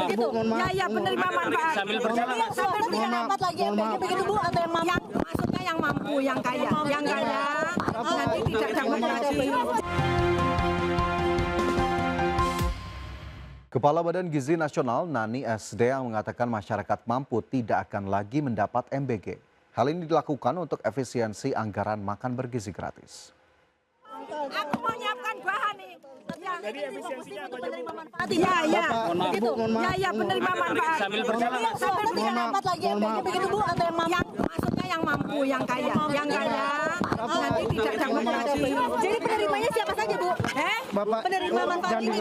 gitu. Ya, ya penerima manfaat. Sambil berjalan. Sambil berjalan lagi MBG begitu Bu atau yang mampu? Yang maksudnya yang mampu, yang kaya. Yang kaya nanti tidak dapat lagi. Kepala Badan Gizi Nasional Nani SDA mengatakan masyarakat mampu tidak akan lagi mendapat MBG. Hal ini dilakukan untuk efisiensi anggaran makan bergizi gratis. Aku mau nyiapkan bahan nih. Jadi efisiensinya apa aja, Bu? Ya, ya. Begitu. Mohon maaf. Ya, ya penerima manfaat. Sambil berjalan. Sambil berjalan lagi MBG begitu Bu atau yang mampu? Yang maksudnya yang mampu, yang kaya. Yang kaya nanti tidak dapat lagi. Jadi penerimanya siapa saja Bu? Bapak, Penerima manfaat ini.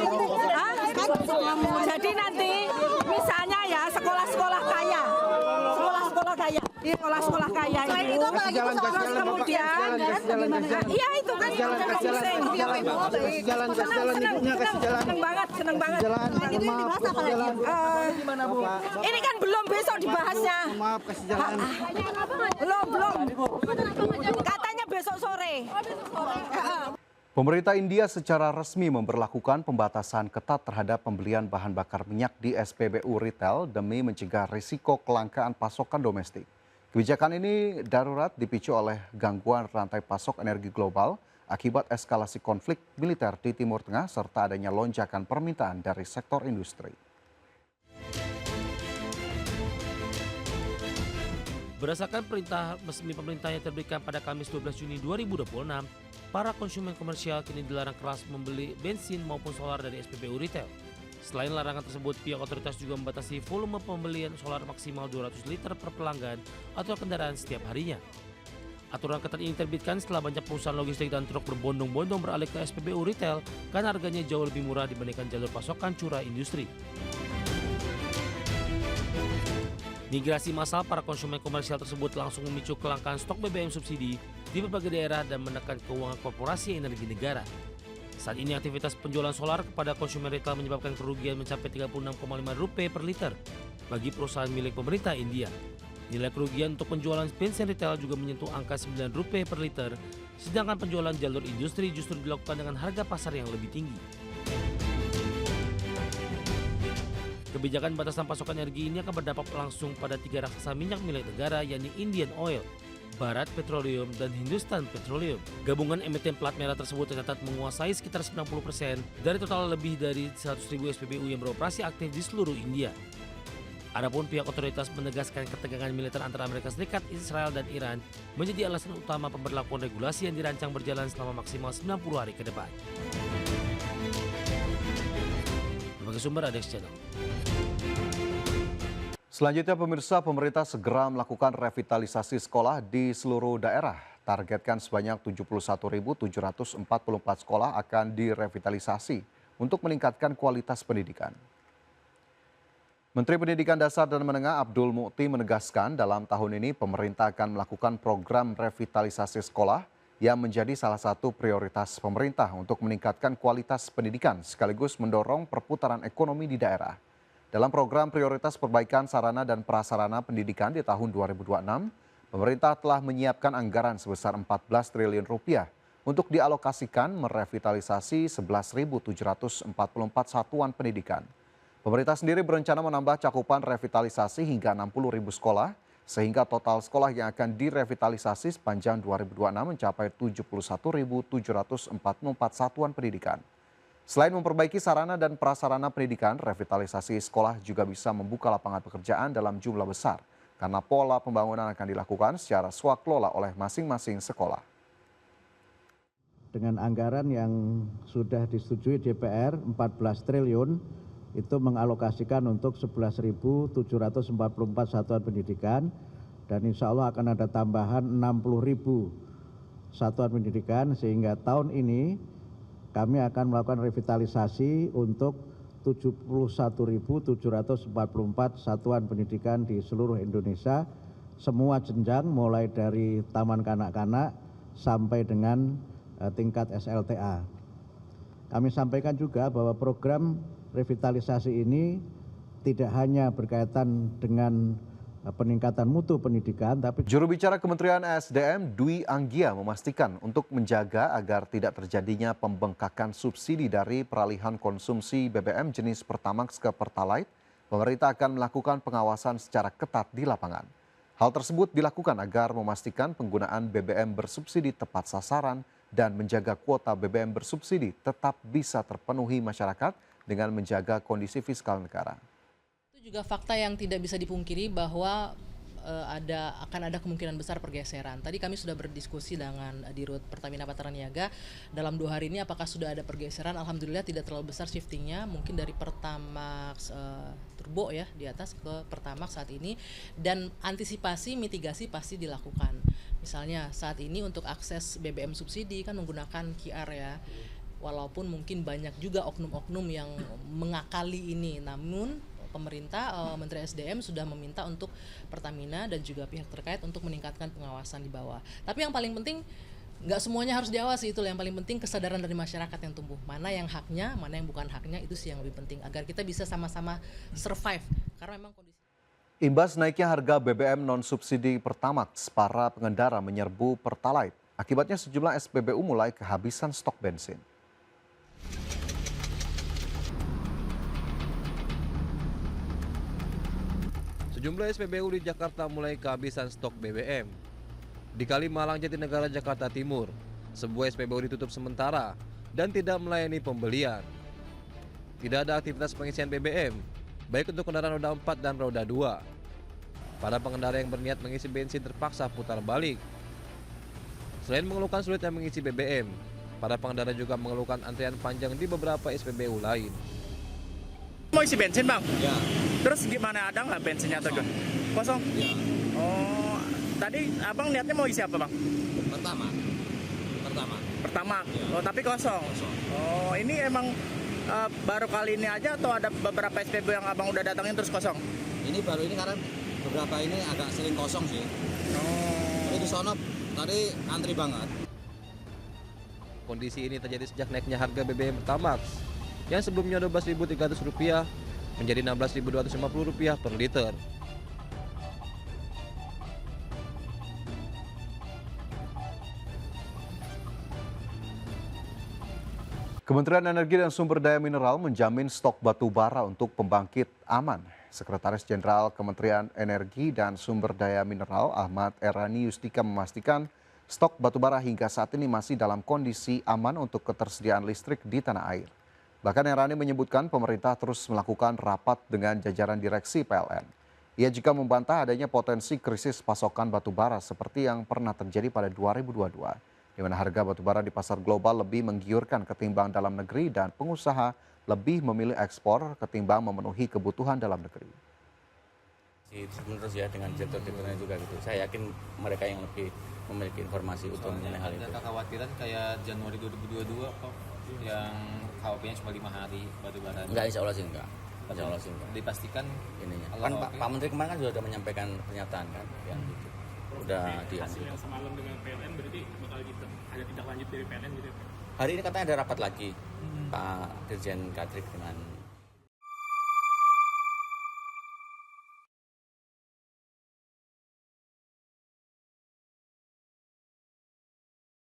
Jadi nanti misalnya ya sekolah-sekolah kaya. Sekolah-sekolah kaya. Di sekolah-sekolah kaya itu. Terus kemudian iya itu kan jalan, seneng banget. Itu yang dibahas apa lagi? Gimana Bu? Ini kan belum besok dibahasnya. Maaf, kasih jalan. Belum. Katanya besok sore. Pemerintah India secara resmi memberlakukan pembatasan ketat terhadap pembelian bahan bakar minyak di SPBU retail demi mencegah risiko kelangkaan pasokan domestik. Kebijakan ini darurat dipicu oleh gangguan rantai pasok energi global akibat eskalasi konflik militer di Timur Tengah serta adanya lonjakan permintaan dari sektor industri. Berdasarkan perintah resmi pemerintah yang terbitkan pada Kamis 12 Juni 2026, para konsumen komersial kini dilarang keras membeli bensin maupun solar dari SPBU retail. Selain larangan tersebut, pihak otoritas juga membatasi volume pembelian solar maksimal 200 liter per pelanggan atau kendaraan setiap harinya. Aturan ketat ini terbitkan setelah banyak perusahaan logistik dan truk berbondong-bondong beralih ke SPBU retail karena harganya jauh lebih murah dibandingkan jalur pasokan curah industri. Migrasi massal para konsumen komersial tersebut langsung memicu kelangkaan stok BBM subsidi di berbagai daerah dan menekan keuangan korporasi energi negara. Saat ini aktivitas penjualan solar kepada konsumen retail menyebabkan kerugian mencapai Rp36,5 per liter bagi perusahaan milik pemerintah India. Nilai kerugian untuk penjualan bensin retail juga menyentuh angka Rp9 per liter, sedangkan penjualan jalur industri justru dilakukan dengan harga pasar yang lebih tinggi. Kebijakan batasan pasokan energi ini akan berdampak langsung pada tiga raksasa minyak milik negara, yakni Indian Oil, Bharat Petroleum, dan Hindustan Petroleum. Gabungan emiten plat merah tersebut tercatat menguasai sekitar 90% dari total lebih dari 100.000 SPBU yang beroperasi aktif di seluruh India. Adapun pihak otoritas menegaskan ketegangan militer antara Amerika Serikat, Israel, dan Iran menjadi alasan utama pemberlakuan regulasi yang dirancang berjalan selama maksimal 90 hari ke depan. Berbagai sumber ada di channel. Selanjutnya pemirsa, pemerintah segera melakukan revitalisasi sekolah di seluruh daerah. Targetkan sebanyak 71.744 sekolah akan direvitalisasi untuk meningkatkan kualitas pendidikan. Menteri Pendidikan Dasar dan Menengah Abdul Mukti menegaskan dalam tahun ini pemerintah akan melakukan program revitalisasi sekolah yang menjadi salah satu prioritas pemerintah untuk meningkatkan kualitas pendidikan sekaligus mendorong perputaran ekonomi di daerah. Dalam program prioritas perbaikan sarana dan prasarana pendidikan di tahun 2026, pemerintah telah menyiapkan anggaran sebesar 14 triliun rupiah untuk dialokasikan merevitalisasi 11.744 satuan pendidikan. Pemerintah sendiri berencana menambah cakupan revitalisasi hingga 60.000 sekolah, sehingga total sekolah yang akan direvitalisasi sepanjang 2026 mencapai 71.744 satuan pendidikan. Selain memperbaiki sarana dan prasarana pendidikan, revitalisasi sekolah juga bisa membuka lapangan pekerjaan dalam jumlah besar karena pola pembangunan akan dilakukan secara swaklola oleh masing-masing sekolah. Dengan anggaran yang sudah disetujui DPR 14 triliun itu mengalokasikan untuk 11.744 satuan pendidikan dan insya Allah akan ada tambahan 60.000 satuan pendidikan sehingga tahun ini kami akan melakukan revitalisasi untuk 71.744 satuan pendidikan di seluruh Indonesia, semua jenjang mulai dari taman kanak-kanak sampai dengan tingkat SLTA. Kami sampaikan juga bahwa program revitalisasi ini tidak hanya berkaitan dengan peningkatan mutu pendidikan, tapi Juru bicara Kementerian SDM Dwi Anggia memastikan untuk menjaga agar tidak terjadinya pembengkakan subsidi dari peralihan konsumsi BBM jenis Pertamax ke Pertalite, Pemerintah akan melakukan pengawasan secara ketat di lapangan. Hal tersebut dilakukan agar memastikan penggunaan BBM bersubsidi tepat sasaran dan menjaga kuota BBM bersubsidi tetap bisa terpenuhi masyarakat dengan menjaga kondisi fiskal negara. Itu juga fakta yang tidak bisa dipungkiri bahwa akan ada kemungkinan besar pergeseran. Tadi kami sudah berdiskusi dengan Dirut Pertamina Patraniaga dalam 2 hari ini apakah sudah ada pergeseran. Alhamdulillah tidak terlalu besar shiftingnya, mungkin dari Pertamax Turbo ya di atas ke Pertamax saat ini, dan antisipasi mitigasi pasti dilakukan. Misalnya saat ini untuk akses BBM subsidi kan menggunakan QR ya. Walaupun mungkin banyak juga oknum-oknum yang mengakali ini, namun pemerintah, Menteri SDM sudah meminta untuk Pertamina dan juga pihak terkait untuk meningkatkan pengawasan di bawah. Tapi yang paling penting, nggak semuanya harus diawasi, itu yang paling penting kesadaran dari masyarakat yang tumbuh. Mana yang haknya, mana yang bukan haknya, itu sih yang lebih penting agar kita bisa sama-sama survive. Karena memang kondisi. Imbas naiknya harga BBM non-subsidi Pertamax, para pengendara menyerbu Pertalite. Akibatnya sejumlah SPBU mulai kehabisan stok bensin. Sejumlah SPBU di Jakarta mulai kehabisan stok BBM. Di Kalimalang, Jatinegara, Jakarta Timur, sebuah SPBU ditutup sementara dan tidak melayani pembelian. Tidak ada aktivitas pengisian BBM, baik untuk kendaraan roda 4 dan roda 2. Para pengendara yang berniat mengisi bensin terpaksa putar balik. Selain mengeluhkan sulitnya mengisi BBM, para pengendara juga mengeluhkan antrian panjang di beberapa SPBU lain. Mau isi bensin bang? Ya. Terus gimana, ada nggak bensinnya atau gimana? Kosong? Ya. Oh, tadi abang niatnya mau isi apa bang? Pertama. Pertama? Ya. Oh tapi kosong? Oh ini emang baru kali ini aja atau ada beberapa SPBU yang abang udah datangin terus kosong? Ini baru ini karena beberapa ini agak sering kosong sih. Oh. Tapi di sono tadi antri banget. Kondisi ini terjadi sejak naiknya harga BBM Pertamax yang sebelumnya Rp12.300 menjadi Rp16.250 per liter. Kementerian Energi dan Sumber Daya Mineral menjamin stok batu bara untuk pembangkit aman. Sekretaris Jenderal Kementerian Energi dan Sumber Daya Mineral Ahmad Erani Yustika memastikan stok batu bara hingga saat ini masih dalam kondisi aman untuk ketersediaan listrik di tanah air. Bahkan Erani menyebutkan pemerintah terus melakukan rapat dengan jajaran direksi PLN. Ia juga membantah adanya potensi krisis pasokan batu bara seperti yang pernah terjadi pada 2022, di mana harga batu bara di pasar global lebih menggiurkan ketimbang dalam negeri dan pengusaha lebih memilih ekspor ketimbang memenuhi kebutuhan dalam negeri. Terus ya dengan direktur-direkturnya juga gitu. Saya yakin mereka yang lebih memiliki informasi untuk mengenai hal itu. Ada kekhawatiran kayak Januari 2022 kok yang KWP-nya cuma 5 hari batu bara. Enggak, insya Allah sih enggak. Insya Allah sih enggak. Dipastikan ininya. Kan Pak Menteri kemarin kan sudah menyampaikan pernyataan kan, yang gitu. Udah hasil yang semalam dengan PLN berarti bakal gitu. Ada tindak lanjut dari PLN gitu. Hari ini katanya ada rapat lagi Pak Dirjen Kadrik dengan